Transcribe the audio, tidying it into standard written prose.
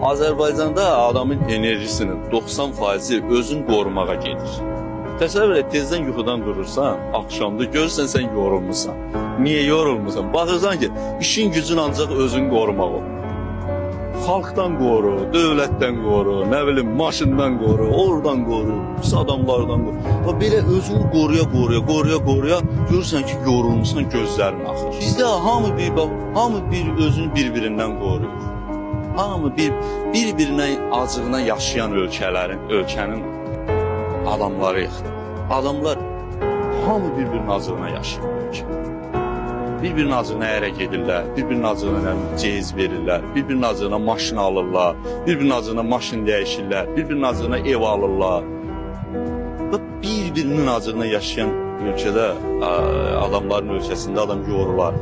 Azərbaycanda adamın enerjisinin 90%-i özün qorumağa gedir. Təsəvvür et, tezdən yuxudan durursan, axşamda görürsən sən yorulmusan. Niyə yorulmusan? Baxırsan ki, işin gücün ancaq özün qorumaq olur. Xalqdan qoru, dövlətdən qoru, nə bilim, maşından qoru, oradan qoru, pis adamlardan qoru. Və belə özünü qoruya, görürsən ki, yorulmusan, gözlərin axır. Bizdə hamı özünü bir-birindən qoruyur. Hamı bir-birinə acığına yaşayan ölkənin adamlarıyıq. Adamlar hamı bir-birinin acığına yaşayır ölkə. Bir-birinin acığına ərə gedirlər, bir-birinin acığına ceyiz verirlər, bir-birinin acığına maşın alırlar, bir-birinin acığına maşın dəyişirlər, bir-birinin acığına ev alırlar. Və bir-birinin acığına yaşayan ölkədə, adamların ölkəsində adam yorular.